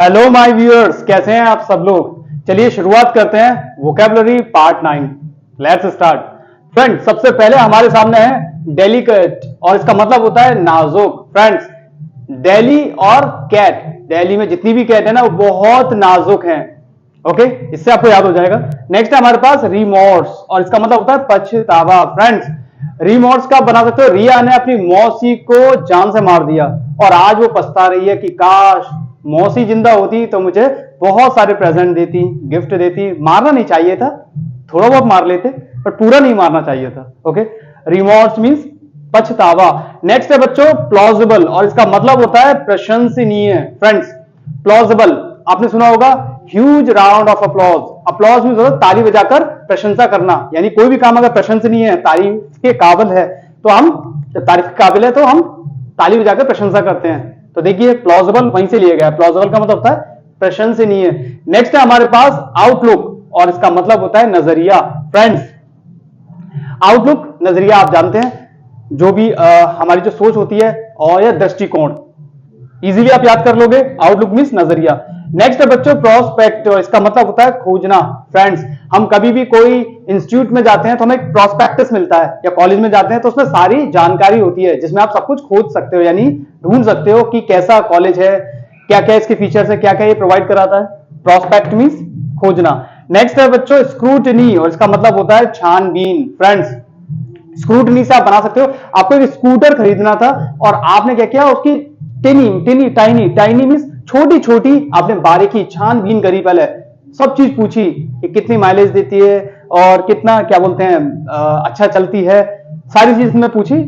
Hello my viewers, कैसे हैं आप सब लोग। चलिए शुरुआत करते हैं vocabulary part 9। Let's start. Friends, सबसे पहले हमारे सामने है डेलिकेट और इसका मतलब होता है नाजुक। फ्रेंड्स, डेली और कैट, दिल्ली में जितनी भी कैट है ना वो बहुत नाजुक हैं। ओके, इससे आपको याद हो जाएगा। नेक्स्ट है हमारे पास रिमोर्स और इसका मतलब होता है पछतावा। फ्रेंड्स, रिमोर्स का बना सकते हो, रिया ने अपनी मौसी को जान से मार दिया और आज वो पछता रही है कि काश मौसी जिंदा होती तो मुझे बहुत सारे प्रेजेंट देती, गिफ्ट देती। मारना नहीं चाहिए था, थोड़ा बहुत मार लेते पर पूरा नहीं मारना चाहिए था। ओके, रिमोर्स मींस पछतावा। नेक्स्ट है बच्चों प्लॉजिबल और इसका मतलब होता है प्रशंसनीय। फ्रेंड्स, प्लॉजिबल आपने सुना होगा, huge round of applause. Applause means होता है ताली बजाकर प्रशंसा करना, यानी कोई भी काम अगर प्रशंसनीय है, तारीफ के काबिल है, तो हम जब तारीफ के काबिल है तो हम ताली बजाकर प्रशंसा करते हैं। तो देखिए प्लॉजिबल वहीं से लिया गया। प्लॉजिबल का मतलब होता है प्रशंसनीय। नेक्स्ट है हमारे पास आउटलुक और इसका मतलब होता है नजरिया। फ्रेंड्स, आउटलुक नजरिया आप जानते हैं, जो भी हमारी जो सोच होती है और या दृष्टिकोण, इजीली आप याद कर लोगे। आउटलुक मींस नजरिया। नेक्स्ट है बच्चों प्रोस्पेक्ट और इसका मतलब होता है खोजना। फ्रेंड्स, हम कभी भी कोई इंस्टीट्यूट में जाते हैं तो हमें एक प्रोस्पेक्टस मिलता है, या कॉलेज में जाते हैं तो उसमें सारी जानकारी होती है जिसमें आप सब कुछ खोज सकते हो, यानी ढूंढ सकते हो कि कैसा कॉलेज है, क्या क्या इसके फीचर्स है, क्या क्या ये प्रोवाइड कराता है। प्रोस्पेक्ट मींस खोजना। नेक्स्ट है बच्चों स्क्रूटनी और इसका मतलब होता है छानबीन। फ्रेंड्स, स्क्रूटनी से आप बना सकते हो, आपको एक स्कूटर खरीदना था और आपने क्या किया, उसकी टाइनी मींस छोटी छोटी आपने बारीकी छानबीन करी, पहले सब चीज पूछी कि कितनी माइलेज देती है और कितना क्या बोलते हैं अच्छा चलती है, सारी चीज में पूछी।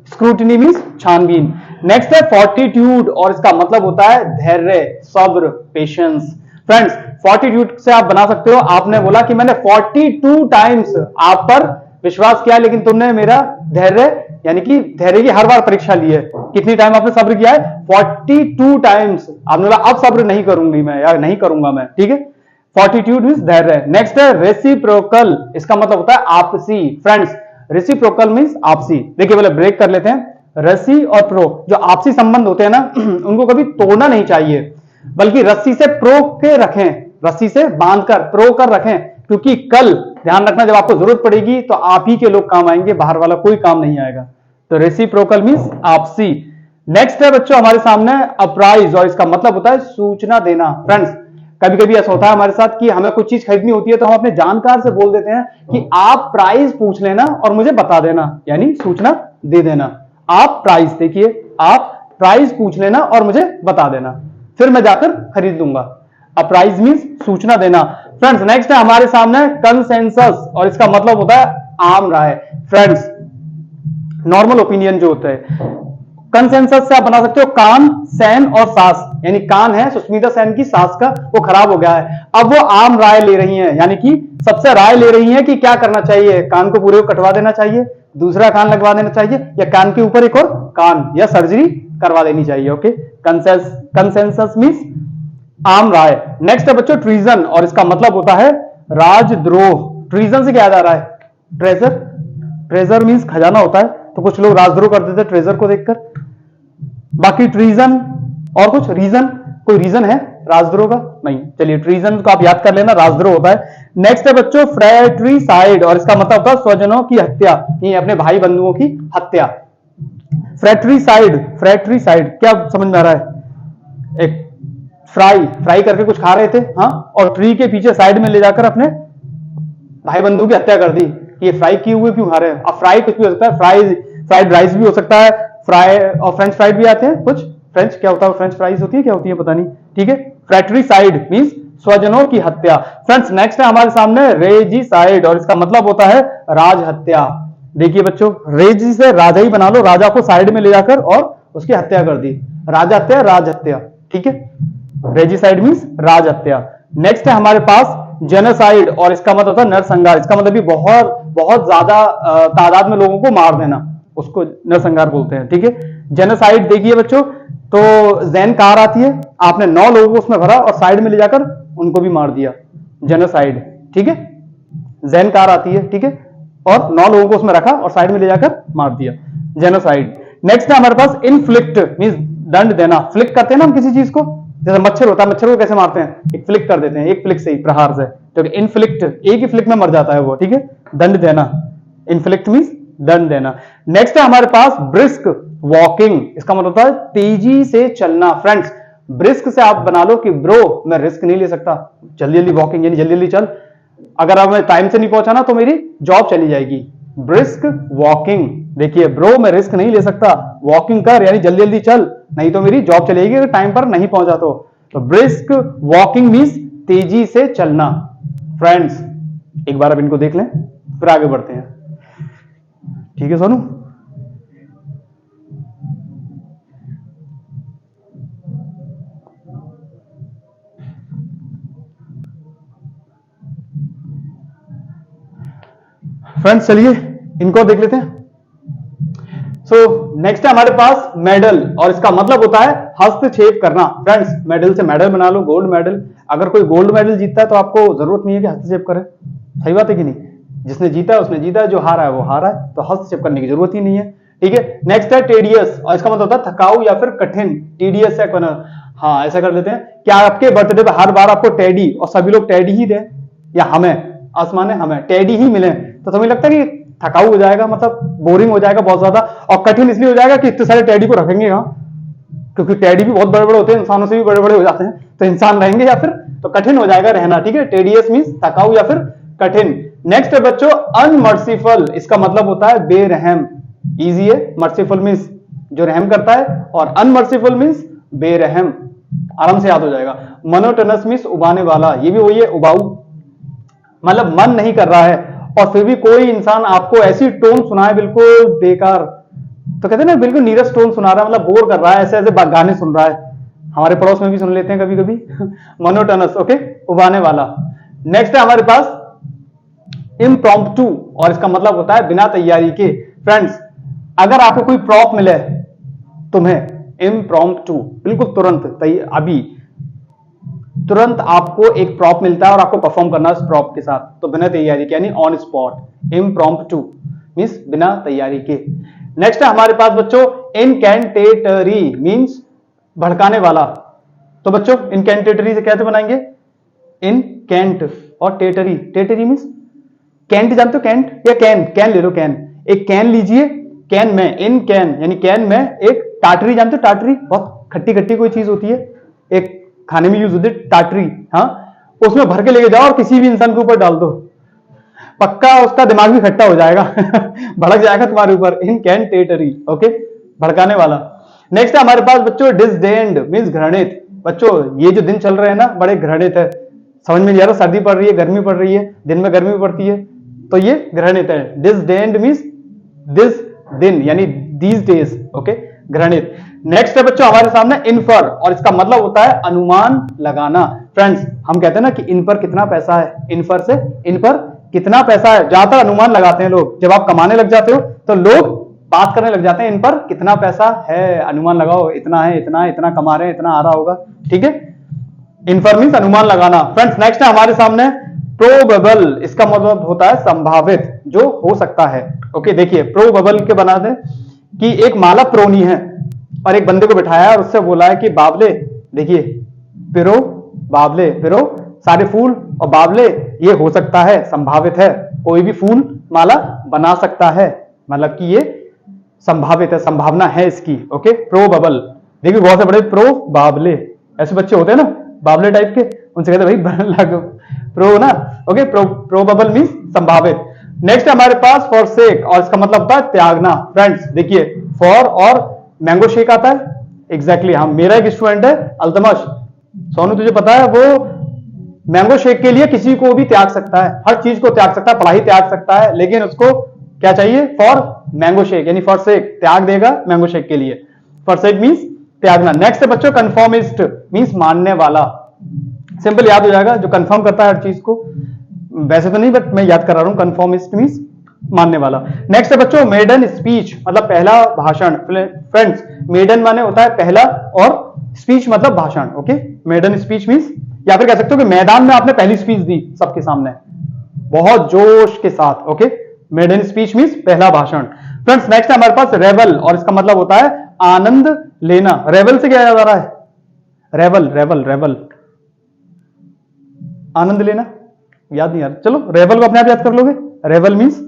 स्क्रूटनी मींस छानबीन। नेक्स्ट है फोर्टिट्यूड और इसका मतलब होता है धैर्य, सब्र, पेशेंस। फ्रेंड्स, फोर्टिट्यूड से आप बना सकते हो, आपने बोला कि मैंने 42 टाइम्स आप पर विश्वास किया लेकिन तुमने मेरा धैर्य, यानी कि धैर्य की हर बार परीक्षा ली है। कितनी टाइम आपने सब्र किया है? 42 टाइम्स। आपने बोला अब सब्र नहीं करूंगी मैं, या नहीं करूंगा मैं, ठीक है। फोर्टिट्यूड मींस धैर्य। नेक्स्ट है रेसिप्रोकल, इसका मतलब होता है आपसी। फ्रेंड्स, रेसिप्रोकल मींस आपसी। देखिए पहले ब्रेक कर लेते हैं। रस्सी और प्रो, जो आपसी संबंध होते हैं ना उनको कभी तोड़ना नहीं चाहिए, बल्कि रस्सी से प्रो के रखें, रस्सी से बांधकर प्रो कर रखें, क्योंकि कल ध्यान रखना जब आपको जरूरत पड़ेगी तो आप ही के लोग काम आएंगे, बाहर वाला कोई काम नहीं आएगा। तो रेसिप्रोकल मींस आपसी। नेक्स्ट है बच्चों हमारे सामने अप्राइज और इसका मतलब होता है सूचना देना। फ्रेंड्स, कभी कभी ऐसा होता है हमारे साथ कि हमें कुछ चीज खरीदनी होती है तो हम अपने जानकार से बोल देते हैं कि आप प्राइस पूछ लेना और मुझे बता देना, यानी सूचना दे देना। आप प्राइस, देखिए आप प्राइस पूछ लेना और मुझे बता देना, फिर मैं जाकर खरीद लूंगा। अप्राइज मींस सूचना देना। फ्रेंड्स, नेक्स्ट है हमारे सामने कंसेंसस और इसका मतलब होता है आम राय। फ्रेंड्स, नॉर्मल ओपिनियन जो होता है, कंसेंसस से आप बना सकते हो कान, सैन और सास, यानी कान है सुष्मिता सेन की सास का, वो खराब हो गया है, अब वो आम राय ले रही हैं, यानी कि सबसे राय ले रही हैं कि क्या करना चाहिए, कान को पूरे को कटवा देना चाहिए, दूसरा कान लगवा देना चाहिए, या कान के ऊपर एक और कान या सर्जरी करवा देनी चाहिए। ओके, कंसेंसस मींस आम राय। नेक्स्ट है बच्चों ट्रीजन और इसका मतलब होता है राजद्रोह। ट्रीजन से क्या याद आ रहा है? ट्रेजर। ट्रेजर मींस खजाना होता है, तो कुछ लोग राजद्रोह कर देते ट्रेजर को देखकर। बाकी ट्रीजन और कुछ रीजन, कोई रीजन है राजद्रोह का? नहीं। चलिए ट्रीजन को आप याद कर लेना, राजद्रोह होता है। नेक्स्ट है बच्चों फ्रैट्रिसाइड और इसका मतलब होता है स्वजनों की हत्या, ये अपने भाई बंधुओं की हत्या। फ्रैट्रिसाइड, फ्रैट्रिसाइड क्या समझ में आ रहा है? एक फ्राई करके कुछ खा रहे थे, हाँ, और ट्री के पीछे साइड में ले जाकर अपने भाई बंधु की हत्या कर दी। ये फ्राई किए हुए क्यों खा रहे हैं? अब फ्राई कुछ भी हो सकता है, फ्राइड राइस भी हो सकता है, फ्राई और फ्रेंच फ्राइड भी आते हैं कुछ। फ्रेंच क्या होता है? फ्रेंच फ्राइज होती है, क्या होती है पता नहीं, ठीक है। फ्रैट्रिसाइड मींस स्वजनों की हत्या। फ्रेंड्स, नेक्स्ट है हमारे सामने रेजिसाइड और इसका मतलब होता है राज हत्या। देखिए बच्चों, रेजी से राजा ही बना लो, राजा को साइड में ले जाकर और उसकी हत्या कर दी, राजा हत्या, राज हत्या, ठीक है। रेजिसाइड मींस राज हत्या। नेक्स्ट है हमारे पास जेनोसाइड और इसका मतलब होता है नरसंहार। इसका मतलब भी बहुत बहुत ज्यादा तादाद में लोगों को मार देना, उसको नरसंहार बोलते हैं, ठीक है। जेनोसाइड देखिए बच्चों, तो जैन कार आती है, आपने 9 लोगों को उसमें भरा और साइड में ले जाकर उनको भी मार दिया, जेनोसाइड, ठीक है। जैन कार आती है, ठीक है, और 9 लोगों को उसमें रखा और साइड में ले जाकर मार दिया, जेनोसाइड। नेक्स्ट है हमारे पास इनफ्लिक्ट मींस दंड देना। फ्लिक्ट करते हैं ना हम किसी चीज को, जैसे मच्छर होता है, मच्छर को कैसे मारते हैं, एक फ्लिक कर देते हैं, एक फ्लिक से ही, प्रहार से, तो इनफ्लिक्ट, एक ही फ्लिक में मर जाता है वो, ठीक है, दंड देना, इनफ्लिक्ट मींस दंड देना। नेक्स्ट है हमारे पास ब्रिस्क वॉकिंग, इसका मतलब होता है तेजी से चलना। फ्रेंड्स ब्रिस्क से आप बना लो कि ब्रो मैं रिस्क नहीं ले सकता, जल्दी जल्दी वॉकिंग यानी जल्दी जल्दी चल, अगर अब मैं टाइम से नहीं पहुंचा ना तो मेरी जॉब चली जाएगी। ब्रिस्क वॉकिंग, देखिए ब्रो मैं रिस्क नहीं ले सकता, वॉकिंग कर यानी जल्दी जल्दी चल, नहीं तो मेरी जॉब चलेगी अगर टाइम पर नहीं पहुंचा तो ब्रिस्क वॉकिंग मींस तेजी से चलना। फ्रेंड्स एक बार अब इनको देख लें फिर आगे बढ़ते हैं, ठीक है सोनू। फ्रेंड्स चलिए इनको देख लेते हैं। सो नेक्स्ट है हमारे पास मेडल, और इसका मतलब होता है हस्तक्षेप करना। फ्रेंड्स मेडल से मेडल बना लो, गोल्ड मेडल, अगर कोई गोल्ड मेडल जीतता है तो आपको जरूरत नहीं है कि हस्तक्षेप करे, सही बात है कि नहीं, जिसने जीता है उसने जीता है, जो हारा है वो हारा है, तो हस्तक्षेप करने की जरूरत ही नहीं है, ठीक है। नेक्स्ट है टेडियस, और इसका मतलब होता है थकाऊ या फिर कठिन, टीडियस है, हाँ ऐसा कर देते हैं, क्या आपके बर्थडे पे हर बार आपको टेडी और सभी लोग टेडी ही दें, या हमें आसमान है हमें टेडी ही मिले, तो तुम्हें लगता है कि थकाऊ हो जाएगा, मतलब बोरिंग हो जाएगा बहुत ज्यादा, और कठिन इसलिए हो जाएगा कि इतने सारे टेडी को रखेंगे कहां, क्योंकि टेडी भी बहुत बड़े बड़े होते हैं, इंसानों से भी बड़े बड़े हो जाते हैं, तो इंसान रहेंगे या फिर, तो कठिन हो जाएगा रहना, ठीक है। टेडियस मींस थकाऊ या फिर कठिन। नेक्स्ट है बच्चों अनमर्सीफुल, इसका मतलब होता है बेरहम, इजी है, मर्सीफुल मींस जो रहम करता है, और अनमर्सीफुल मींस बेरहम, आराम से याद हो जाएगा। मोनोटोनस मींस उबाने वाला, ये भी वही है, उबाऊ, मतलब मन नहीं कर रहा है, और फिर भी कोई इंसान आपको ऐसी टोन सुनाए बिल्कुल बेकार, तो कहते हैं ना बिल्कुल नीरस टोन सुना रहा है, मतलब बोर कर रहा है, ऐसे ऐसे गाने सुन रहा है, हमारे पड़ोस में भी सुन लेते हैं कभी कभी मोनोटोनस, ओके, उबाने वाला। नेक्स्ट है हमारे पास इम्प्रॉम्प्टू, और इसका मतलब होता है बिना तैयारी के। फ्रेंड्स अगर आपको कोई प्रॉप मिले तुम्हें, इम्प्रॉम्प्टू बिल्कुल तुरंत, अभी तुरंत आपको एक प्रॉप मिलता है और आपको परफॉर्म करना है उस प्रॉप के साथ, तो बिना तैयारी के यानी ऑन स्पॉट, इम्प्रॉम्प्टू मींस बिना तैयारी के। नेक्स्ट है हमारे पास बच्चों इनकैंटेटरी मींस भड़काने वाला, तो बच्चों इनकैंटेटरी से कैसे बनाएंगे, इनकैंट और टेटरी, टेटरी मींस कैंट, जानते हो कैंट, या कैन, कैन ले लो, कैन, एक कैन लीजिए, कैन में, इन कैन यानी कैन में एक टाटरी, जानते हो टाटरी, बहुत खट्टी खट्टी कोई चीज होती है, एक खाने में यूज होती है टाटरी, हाँ, उसमें भर के लेके जाओ और किसी भी इंसान के ऊपर डाल दो, पक्का उसका दिमाग भी खट्टा हो जाएगा भड़क जाएगा तुम्हारे ऊपर, इनकैंटेटरी, ओके, भड़काने वाला। नेक्स्ट है हमारे पास बच्चों डिसडेन्ड मींस घृणित। बच्चों ये जो दिन चल रहे हैं ना बड़े घृणित है, समझ में नहीं आ रहा, सर्दी पड़ रही है, गर्मी पड़ रही है, दिन में गर्मी पड़ती है, तो ये घृणित है। डिसडेन्ड मींस दिस दिन यानी दीज डेज, ओके, घृणित। नेक्स्ट है बच्चों हमारे सामने इनफर, और इसका मतलब होता है अनुमान लगाना। फ्रेंड्स हम कहते हैं ना कि इन पर कितना पैसा है, इनफर से इन पर कितना पैसा है, ज्यादातर अनुमान लगाते हैं लोग, जब आप कमाने लग जाते हो तो लोग बात करने लग जाते हैं इन पर कितना पैसा है, अनुमान लगाओ, इतना है, इतना इतना कमा रहे हैं, इतना आ रहा होगा, ठीक है, इनफर मींस अनुमान लगाना। फ्रेंड्स नेक्स्ट है हमारे सामने प्रोबेबल, इसका मतलब होता है संभावित, जो हो सकता है, ओके। देखिए प्रोबेबल के बना दे कि एक माला प्रोनी है और एक बंदे को बिठाया और उससे बोला है कि बाबले देखिए पिरो, बाबले पिरो सारे फूल, और बाबले ये हो सकता है, संभावित है, कोई भी फूल माला बना सकता है, मतलब कि ये संभावित है, संभावना है इसकी, ओके, प्रोबेबल। देखिए बहुत से बड़े प्रो बाबले ऐसे बच्चे होते हैं ना बाबले टाइप के, उनसे कहते हैं भाई प्रो ना, ओके, प्रोबेबल मींस संभावित। नेक्स्ट हमारे पास फॉर सेक, और इसका मतलब होता है त्यागना। फ्रेंड्स देखिए फॉर और मैंगो शेक आता है, एग्जैक्टली हम, मेरा एक स्टूडेंट है अल्तमश, सोनू तुझे पता है, वो मैंगो शेक के लिए किसी को भी त्याग सकता है, हर चीज को त्याग सकता है, पढ़ाई त्याग सकता है, लेकिन उसको क्या चाहिए, फॉर मैंगो शेक यानी फॉर सेक, त्याग देगा मैंगो शेक के लिए, फॉर सेक मींस त्यागना। नेक्स्ट है बच्चों कंफर्मिस्ट मींस मानने वाला, सिंपल याद हो जाएगा, जो कंफर्म करता है हर चीज को, वैसे तो नहीं बट मैं याद करा रहा हूं, कंफर्मिस्ट मींस मानने वाला। नेक्स्ट है बच्चों मेडन स्पीच, मतलब पहला भाषण। फ्रेंड्स मेडन माने होता है पहला, और स्पीच मतलब भाषण, ओके, मेडन स्पीच मींस, या फिर कह सकते हो कि मैदान में आपने पहली स्पीच दी सबके सामने बहुत जोश के साथ, ओके, मेडन स्पीच मींस पहला भाषण। फ्रेंड्स नेक्स्ट है हमारे पास रेवल, और इसका मतलब होता है आनंद लेना। रेवल से क्या याद आ रहा है, रेवल रेवल रेवल, आनंद लेना, याद नहीं यार, चलो रेवल को अपने आप याद कर लोगे। रेवल मीन्स,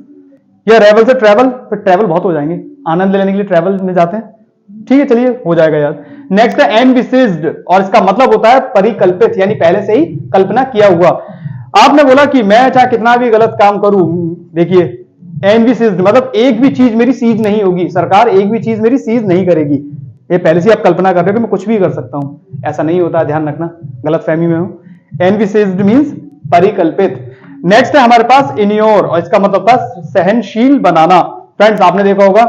या रेवल से ट्रेवल, फिर ट्रेवल बहुत हो जाएंगे, आनंद लेने के लिए ट्रेवल में जाते हैं, ठीक है चलिए हो जाएगा याद। नेक्स्ट है एनविसिज्ड, और इसका मतलब होता है परिकल्पित, यानी पहले से ही कल्पना किया हुआ। आपने बोला कि मैं चाहे कितना भी गलत काम करूं, देखिए एनविसिज्ड मतलब एक भी चीज मेरी सीज नहीं होगी, सरकार एक भी चीज मेरी सीज नहीं करेगी, ये पहले से आप कल्पना कर रहे हो कि मैं कुछ भी कर सकता हूं, ऐसा नहीं होता, ध्यान रखना, गलत फहमी में हूं। एनविसिज्ड मीन्स परिकल्पित। नेक्स्ट है हमारे पास इन्योर, और इसका मतलब था सहनशील बनाना। फ्रेंड्स आपने देखा होगा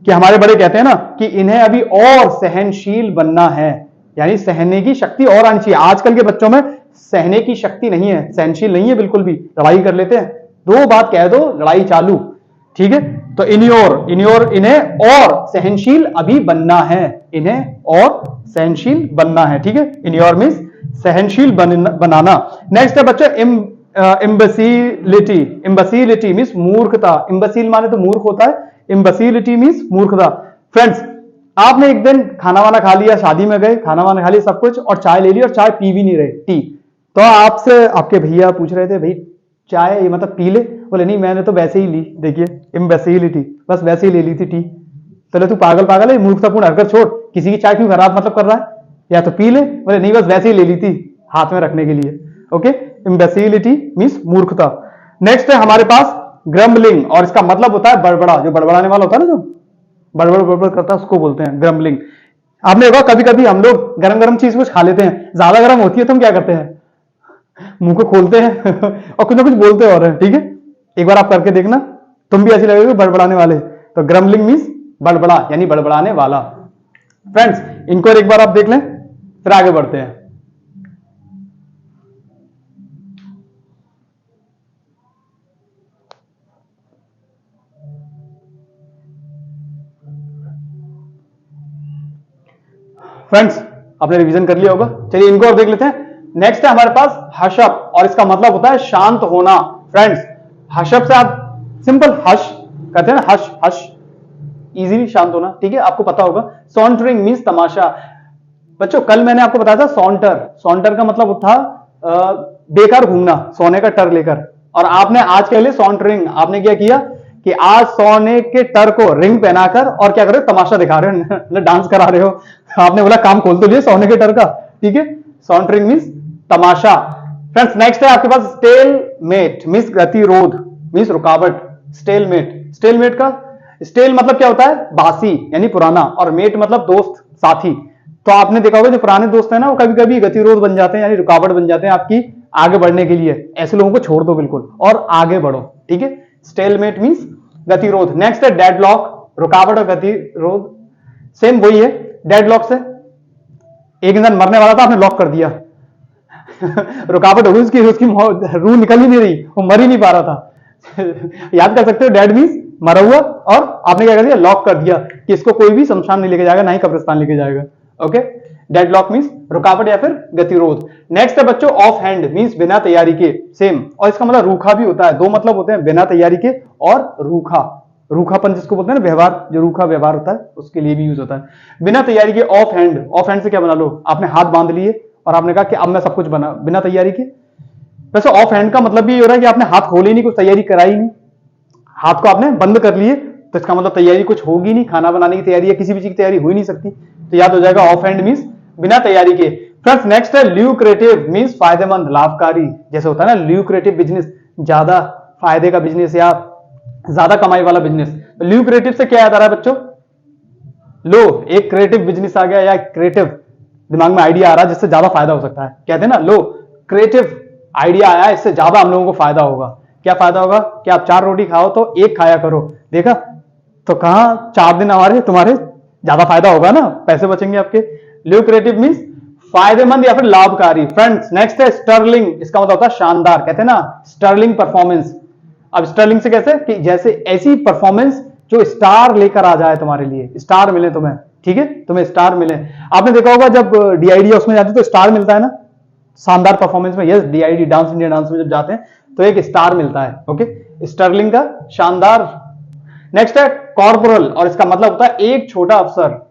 कि हमारे बड़े कहते हैं ना कि इन्हें अभी और सहनशील बनना है, यानी सहने की शक्ति और आनी चाहिए। आजकल के बच्चों में सहने की शक्ति नहीं है, सहनशील नहीं है बिल्कुल भी, लड़ाई कर लेते हैं, दो बात कह दो लड़ाई चालू, ठीक है। तो इन्योर, इन्योर इन्हें और सहनशील अभी बनना है, इन्हें और सहनशील बनना है, ठीक है। इन्योर मीन्स सहनशील बनाना। नेक्स्ट है बच्चों इम्बेसिलिटी, इम्बेसिलिटी मीन्स मूर्खता, इम्बेसिल माने तो मूर्ख होता है, इम्बेसिलिटी मीन्स मूर्खता। फ्रेंड्स आपने एक दिन खाना वाना खा लिया, शादी में गए, खाना वाना खा लिया सब कुछ, और चाय ले ली और चाय पी भी नहीं रहे, टी, तो आपसे आपके भैया पूछ रहे थे भाई चाय ये मतलब पी ले, बोले नहीं मैंने तो वैसे ही ली, देखिए इम्बेसिलिटी, बस वैसे ही ले ली थी टी। चलो तू पागल पागल है, मूर्खतापूर्ण हरकत छोड़, किसी की चाय क्यों खराब मतलब कर रहा है, या तो पी ले, बोले नहीं बस वैसे ही ले ली थी हाथ में रखने के लिए, ओके। इम्बेसिलिटी मीन्स मूर्खता। नेक्स्ट है हमारे पास ग्रम्बलिंग, और इसका मतलब होता है बड़बड़ा, जो बड़बड़ाने वाला होता है ना, जो बड़बड़ बड़बड़ करता है उसको बोलते हैं ग्रम्बलिंग। आपने देखा कभी कभी हम लोग गरम गरम चीज कुछ खा लेते हैं, ज्यादा गर्म होती है तो हम क्या करते हैं, मुंह को खोलते हैं और कुछ ना कुछ बोलते और हैं, ठीक है। एक बार आप करके देखना, तुम भी ऐसे लगेगा बड़बड़ाने वाले। तो ग्रम्बलिंग मीन्स बड़बड़ा, यानी बड़बड़ाने वाला। फ्रेंड्स इनको एक बार आप देख लें, फिर आगे बढ़ते हैं। फ्रेंड्स आपने रिवीजन कर लिया होगा, चलिए इनको और देख लेते हैं। नेक्स्ट है हमारे पास हशप, और इसका मतलब होता है शांत होना। फ्रेंड्स हशप से आप सिंपल हश कहते हैं ना, हश हश, इजीली शांत होना, ठीक है, आपको पता होगा। सॉन्टरिंग मीन्स तमाशा। बच्चों कल मैंने आपको बताया था सॉन्टर, सॉन्टर का मतलब था बेकार घूमना, सोने का टर लेकर, और आपने आज के लिए सॉन्टरिंग, आपने क्या किया कि आज सोने के टर को रिंग पहनाकर और क्या कर रहे हो, तमाशा दिखा रहे हो, मतलब डांस करा रहे हो। आपने बोला काम खोल तो लिया सोने के टर का, ठीक है। सॉन्टरिंग मीन्स तमाशा। फ्रेंड्स नेक्स्ट है आपके पास स्टेलमेट मीन्स गतिरोध, मीन्स रुकावट। स्टेलमेट, स्टेलमेट का स्टेल मतलब क्या होता है, बासी यानी पुराना, और मेट मतलब दोस्त साथी। तो आपने देखा होगा जो पुराने दोस्त हैं ना वो कभी कभी गतिरोध बन जाते हैं, यानी रुकावट बन जाते हैं आपकी आगे बढ़ने के लिए। ऐसे लोगों को छोड़ दो बिल्कुल और आगे बढ़ो, ठीक है। स्टेलमेट मीन्स गतिरोध। नेक्स्ट है डेडलॉक, रुकावट और गतिरोध सेम वही है। डेडलॉक से एक इंसान मरने वाला था, आपने लॉक कर दिया रुकावट हो गई उसकी, उसकी रूह निकल ही नहीं रही, वो मर ही नहीं पा रहा था याद कर सकते हो, डेड मीन्स मरा हुआ, और आपने क्या कर दिया, लॉक कर दिया कि इसको कोई भी शमशान नहीं लेके जाएगा, ना ही कब्रिस्तान लेके जाएगा, ओके। डेडलॉक मीन्स रुकावट या फिर गतिरोध। नेक्स्ट है बच्चों ऑफ हैंड मीन्स बिना तैयारी के, सेम, और इसका मतलब रूखा भी होता है, दो मतलब होते हैं, बिना तैयारी के और रूखा, रूखापन जिसको बोलते हैं ना, व्यवहार, जो रूखा व्यवहार होता है उसके लिए भी यूज होता है। बिना तैयारी के ऑफ हैंड, ऑफ हैंड से क्या बना लो, आपने हाथ बांध लिए और आपने कहा कि अब मैं सब कुछ बना बिना तैयारी के। वैसे ऑफ हैंड का मतलब भी ये हो रहा है कि आपने हाथ खोले नहीं, कुछ तैयारी कराई नहीं, हाथ को आपने बंद कर लिए, तो इसका मतलब तैयारी कुछ होगी नहीं, खाना बनाने की तैयारी या किसी भी चीज की तैयारी हो ही नहीं सकती, तो याद हो जाएगा ऑफ हैंड मीन्स बिना तैयारी के। फ्रेंड्स नेक्स्ट है ल्यूक्रेटिव मीन्स फायदेमंद, लाभकारी, जैसे होता है ना ल्यूक्रेटिव बिजनेस, ज्यादा फायदे का बिजनेस या ज्यादा कमाई वाला बिजनेस। तो ल्यूक्रेटिव से क्या याद आ रहा है बच्चों, लो एक क्रिएटिव बिजनेस आ गया, या क्रिएटिव दिमाग में आइडिया आ रहा है जिससे ज्यादा फायदा हो सकता है, कहते हैं ना लो क्रिएटिव आइडिया आया, इससे ज्यादा हम लोगों को फायदा होगा। क्या फायदा होगा कि आप 4 रोटी खाओ तो 1 खाया करो, देखा, तो कहां 4 दिन हमारे तुम्हारे ज्यादा फायदा होगा ना, पैसे बचेंगे आपके। ल्यूक्रेटिव मीन्स फायदेमंद या फिर लाभकारी। फ्रेंड्स नेक्स्ट है स्टर्लिंग, इसका मतलब होता है शानदार, कहते हैं ना स्टर्लिंग परफॉर्मेंस। अब स्टर्लिंग से कैसे कि जैसे ऐसी परफॉर्मेंस जो स्टार लेकर आ जाए तुम्हारे लिए, स्टार मिले तुम्हें, ठीक है, तुम्हें स्टार मिले। आपने देखा होगा जब डीआईडी उसमें जाते तो स्टार मिलता है ना, शानदार परफॉर्मेंस में, yes DID dance India dance में जब जाते हैं तो एक स्टार मिलता है, ओके, स्टर्लिंग का शानदार। नेक्स्ट है कॉर्पोरल, और इसका मतलब होता है एक छोटा अफसर,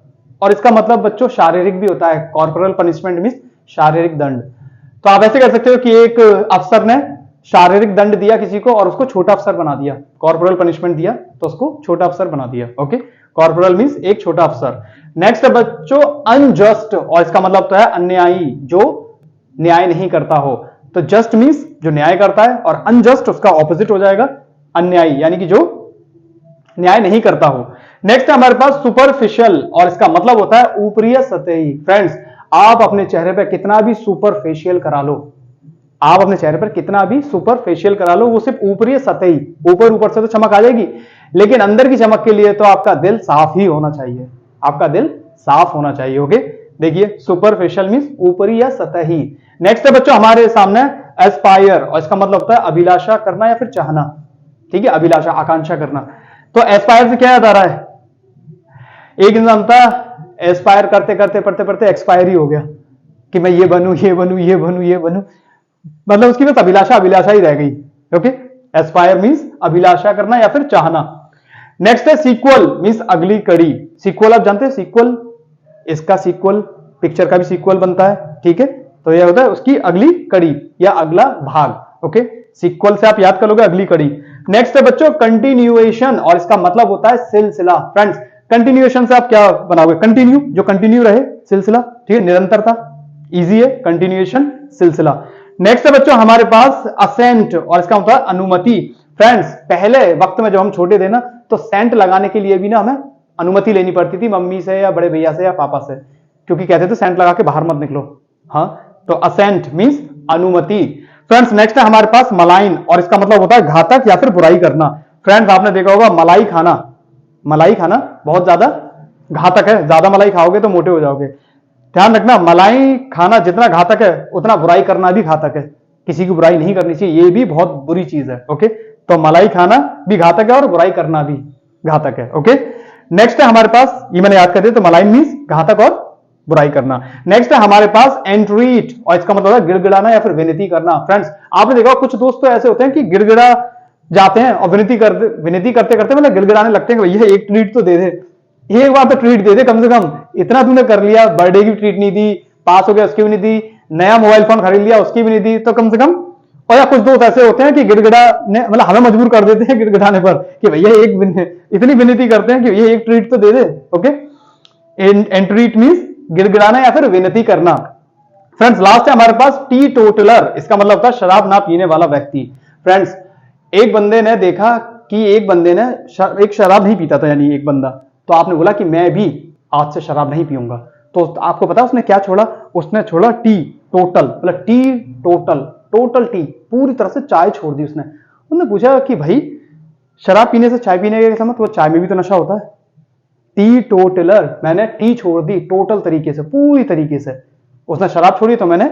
और इसका मतलब बच्चों शारीरिक भी होता है, कॉर्पोरल पनिशमेंट मीन्स शारीरिक दंड। तो आप ऐसे कर सकते हो कि एक अफसर ने शारीरिक दंड दिया किसी को और उसको छोटा अफसर बना दिया, कॉर्पोरल पनिशमेंट दिया तो उसको छोटा अफसर बना दिया। ओके, कॉर्पोरल मींस एक छोटा अफसर। नेक्स्ट है बच्चों अनजस्ट, और इसका मतलब तो है अन्यायी, जो न्याय नहीं करता हो। तो जस्ट मींस जो न्याय करता है और अनजस्ट उसका ऑपोजिट हो जाएगा अन्यायी, यानी कि जो न्याय नहीं करता हो। नेक्स्ट है हमारे पास सुपरफिशियल, और इसका मतलब होता है ऊपरी सतही। फ्रेंड्स, आप अपने चेहरे पर कितना भी सुपरफेशियल करा लो, आप अपने चेहरे पर कितना भी सुपरफेशियल करा लो, वो सिर्फ ऊपरी सतही, ऊपर ऊपर से तो चमक आ जाएगी, लेकिन अंदर की चमक के लिए तो आपका दिल साफ ही होना चाहिए, आपका दिल साफ होना चाहिए। ओके, देखिए सुपरफिशियल मींस ऊपरी या सतही। नेक्स्ट है बच्चों हमारे सामने एस्पायर, और इसका मतलब होता है अभिलाषा करना या फिर चाहना। ठीक है, अभिलाषा, आकांक्षा करना। तो एस्पायर से क्या याद आ रहा है? एक इंसान था, एस्पायर करते करते पढ़ते पढ़ते एक्सपायर ही हो गया कि मैं ये बनूं, ये बनूं, ये बनूं, ये बनूं, मतलब उसकी बस अभिलाषा अभिलाषा ही रह गई। ओके, एस्पायर मींस अभिलाषा करना या फिर चाहना। नेक्स्ट है सीक्वल मींस अगली कड़ी। सीक्वल आप जानते हैं, सीक्वल, इसका सीक्वल, पिक्चर का भी सीक्वल बनता है। ठीक है, तो यह होता है उसकी अगली कड़ी या अगला भाग। ओके, सीक्वल से आप याद कर लोगे अगली कड़ी। नेक्स्ट है बच्चों कंटिन्यूएशन, और इसका मतलब होता है सिलसिला। फ्रेंड्स, कंटिन्यूएशन से आप क्या बनाओगे? कंटिन्यू, जो कंटिन्यू रहे, सिलसिला। ठीक है, निरंतरता, इजी है, कंटिन्यूएशन, सिलसिला। नेक्स्ट है बच्चों हमारे पास असेंट, और इसका मतलब है अनुमति। फ्रेंड्स, पहले वक्त में जब हम छोटे थे ना, तो सेंट लगाने के लिए भी ना हमें अनुमति लेनी पड़ती थी मम्मी से या बड़े भैया से या पापा से, क्योंकि कहते थे सेंट लगा के बाहर मत निकलो। हाँ, तो असेंट मींस अनुमति। फ्रेंड्स, नेक्स्ट है हमारे पास मलाइन, और इसका मतलब होता है घातक या फिर बुराई करना। फ्रेंड्स, आपने देखा होगा मलाई खाना, मलाई खाना बहुत ज्यादा घातक है, ज्यादा मलाई खाओगे तो मोटे हो जाओगे। ध्यान रखना, मलाई खाना जितना घातक है उतना बुराई करना भी घातक है। किसी की बुराई नहीं करनी चाहिए, ये भी बहुत बुरी चीज है। ओके, तो मलाई खाना भी घातक है और बुराई करना भी घातक है। ओके, नेक्स्ट है हमारे पास, ये मैंने याद कर दिया, तो मलाई मींस घातक और बुराई करना। नेक्स्ट है हमारे पास एंट्रीट, और इसका मतलब है गिड़गिड़ाना या फिर विनती करना। फ्रेंड्स, आपने देखा कुछ दोस्त तो ऐसे होते हैं कि गिड़गिड़ा जाते हैं और विनती करते करते मतलब गिड़गिड़ाने लगते हैं कि भैया एक ट्रीट तो दे दे, एक बार तो ट्रीट दे दे कम से कम, इतना तूने कर लिया, बर्थडे की ट्रीट नहीं दी, पास हो गया उसकी भी नहीं दी, नया मोबाइल फोन खरीद लिया उसकी भी नहीं दी, तो कम से कम। और या कुछ दोस्त ऐसे होते हैं कि गिड़गिड़ाने, मतलब हमें मजबूर कर देते हैं गिड़गिड़ाने पर कि भैया इतनी विनती करते हैं कि ये एक ट्रीट तो दे दे। ओके, एंट्रीट मींस गिड़गिड़ाना या फिर विनती करना। फ्रेंड्स, लास्ट है हमारे पास टी टोटलर, इसका मतलब होता है शराब ना पीने वाला व्यक्ति। फ्रेंड्स, एक बंदे ने देखा कि एक बंदे ने एक शराब नहीं पीता था, यानी एक बंदा, तो आपने बोला कि मैं भी आज से शराब नहीं पीऊंगा। तो आपको पता उसने क्या छोड़ा? उसने छोड़ा टी टोटल, मतलब टी टोटल, टोटल टी, पूरी तरह से चाय छोड़ दी उसने। उन्होंने पूछा कि भाई शराब पीने से चाय पीने का मतलब, तो चाय में भी तो नशा होता है। टी टोटलर, मैंने टी छोड़ दी टोटल तरीके से, पूरी तरीके से। उसने शराब छोड़ी तो मैंने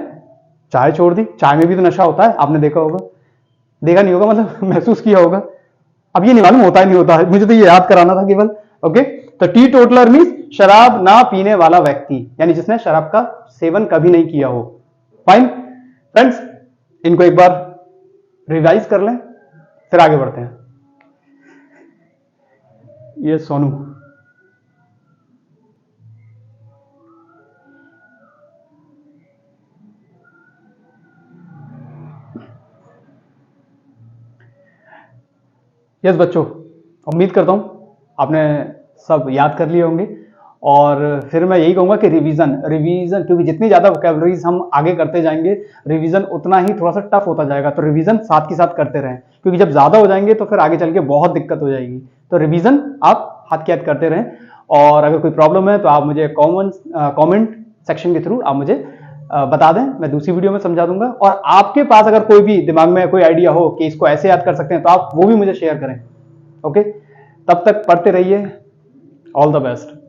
चाय छोड़ दी, चाय में भी तो नशा होता है, आपने देखा होगा, देखा नहीं होगा मतलब महसूस किया होगा। अब ये नहीं मालूम होता है नहीं होता है, मुझे तो ये याद कराना था केवल। ओके, तो टी टोटलर मींस शराब ना पीने वाला व्यक्ति, यानी जिसने शराब का सेवन कभी नहीं किया हो। फाइन फ्रेंड्स, इनको एक बार रिवाइज कर लें, फिर आगे बढ़ते हैं। ये सोनू, यस बच्चों, उम्मीद करता हूं आपने सब याद कर लिए होंगे। और फिर मैं यही कहूंगा कि रिवीजन, क्योंकि जितनी ज्यादा वोकैबुलरीज हम आगे करते जाएंगे, रिवीजन उतना ही थोड़ा सा टफ होता जाएगा। तो रिवीजन साथ के साथ करते रहें, क्योंकि जब ज्यादा हो जाएंगे तो फिर आगे चल के बहुत दिक्कत हो जाएगी। तो रिवीजन आप हाथ के हाथ करते रहें, और अगर कोई प्रॉब्लम है तो आप मुझे कॉमेंट सेक्शन के थ्रू आप मुझे बता दें, मैं दूसरी वीडियो में समझा दूंगा। और आपके पास अगर कोई भी दिमाग में कोई आइडिया हो कि इसको ऐसे याद कर सकते हैं, तो आप वो भी मुझे शेयर करें। ओके, तब तक पढ़ते रहिए। All the best.